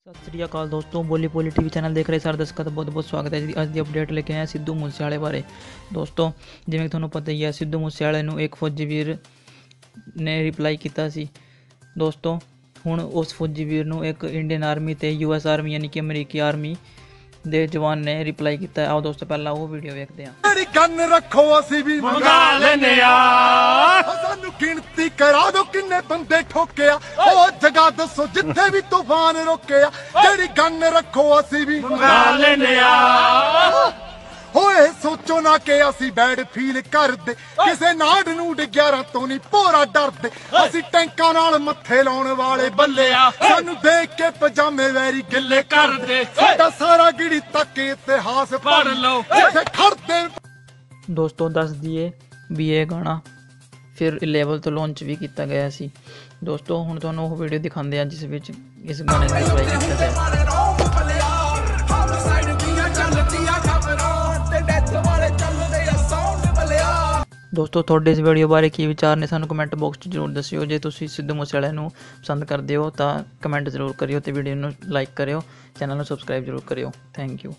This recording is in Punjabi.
ਸਤਿ ਸ੍ਰੀ ਅਕਾਲ ਦੋਸਤੋ, ਬੋਲੀ ਪੋਲੀ ਟੀਵੀ ਚੈਨਲ ਦੇਖ ਰਹੇ ਸਾਰੇ ਦਰਸ਼ਕਾਂ ਦਾ ਬਹੁਤ ਬਹੁਤ ਸਵਾਗਤ ਹੈ ਜੀ। ਅੱਜ ਦੀ ਅਪਡੇਟ ਲੈ ਕੇ ਆਏ ਸਿੱਧੂ ਮੂਸੇਵਾਲੇ ਬਾਰੇ। ਦੋਸਤੋ, ਜਿਵੇਂ ਕਿ ਤੁਹਾਨੂੰ ਪਤਾ ਹੀ ਹੈ, ਸਿੱਧੂ ਮੂਸੇਵਾਲੇ ਨੂੰ ਇੱਕ ਫੌਜੀ ਵੀਰ ਨੇ ਰਿਪਲਾਈ ਕੀਤਾ ਸੀ। ਦੋਸਤੋ, ਹੁਣ ਉਸ ਫੌਜੀ ਵੀਰ ਨੂੰ ਇੱਕ ਇੰਡੀਅਨ ਆਰਮੀ ਤੇ US ਆਰਮੀ ਯਾਨੀ ਕਿ ਅਮਰੀਕੀ ਆਰਮੀ ਦੇ ਜਵਾਨ ਨੇ ਰਿਪਲਾਈ ਕੀਤਾ। ਆਓ ਦੋਸਤੋ ਪਹਿਲਾਂ ਉਹ ਵੀਡੀਓ ਵੇਖਦੇ ਹਾਂ। ਜਿਹੜੀ ਗੰਨ ਰੱਖੋ ਅਸੀਂ ਵੀ ਮੰਗਾ ਲੈਨੇ ਆ, ਸਾਨੂੰ ਗਿਣਤੀ ਕਰਾ ਦੋ ਕਿੰਨੇ ਬੰਦੇ ਠੋਕਿਆ, ਉਹ ਜਗ੍ਹਾ ਦੱਸੋ ਜਿੱਥੇ ਵੀ ਤੂਫਾਨ ਰੋਕਿਆ। ਜਿਹੜੀ ਗੰਨ ਰੱਖੋ ਅਸੀਂ ਵੀ ਮੰਗਾ ਲੈਨੇ ਆ, ਹੋਏ ਸੋਚੋ ਨਾ ਕਿ ਅਸੀਂ ਬੈਡ ਫੀਲ ਕਰਦੇ, ਕਿਸੇ ਨਾੜ ਨੂੜ 11 ਤੋਂ ਨਹੀਂ ਭੋਰਾ ਡਰਦੇ। ਅਸੀਂ ਟੈਂਕਾਂ ਨਾਲ ਮੱਥੇ ਲਾਉਣ ਵਾਲੇ ਬੱਲੇ ਆ, ਸਾਨੂੰ ਦੇਖ ਕੇ ਪਜਾਮੇ ਵੈਰੀ ਗਿੱਲੇ ਕਰਦੇ। ਸਾਡਾ ਸਾਰਾ ਗਿੜੀ ਤੱਕ ਇਤਿਹਾਸ ਪੜ੍ਹ ਲਓ, ਇੱਥੇ ਖੜਦੇ। ਦੋਸਤੋ ਦੱਸ ਦਈਏ ਵੀ ਇਹ ਗਾਣਾ ਫਿਰ ਲੈਵਲ ਤੋਂ ਲਾਂਚ ਵੀ ਕੀਤਾ ਗਿਆ ਸੀ। ਦੋਸਤੋ ਹੁਣ ਤੁਹਾਨੂੰ ਉਹ ਵੀਡੀਓ ਦਿਖਾਉਂਦੇ ਹਾਂ ਜਿਸ ਵਿੱਚ ਇਸ ਗਾਣੇ ਨੂੰ ਰਿਪਲਾਈ ਕੀਤਾ ਗਿਆ। ਦੋਸਤੋ ਤੁਹਾਡੇ ਇਸ ਵੀਡੀਓ ਬਾਰੇ ਕੀ ਵਿਚਾਰ ਨੇ ਸਾਨੂੰ ਕਮੈਂਟ ਬਾਕਸ 'ਚ ਜ਼ਰੂਰ ਦੱਸਿਓ। ਜੇ ਤੁਸੀਂ ਸਿੱਧੂ ਮੂਸੇਵਾਲੇ ਨੂੰ ਪਸੰਦ ਕਰਦੇ ਹੋ ਤਾਂ ਕਮੈਂਟ ਜ਼ਰੂਰ ਕਰਿਓ ਤੇ ਵੀਡੀਓ ਨੂੰ ਲਾਈਕ ਕਰਿਓ, ਚੈਨਲ ਨੂੰ ਸਬਸਕ੍ਰਾਈਬ ਜ਼ਰੂਰ ਕਰਿਓ। Thank you.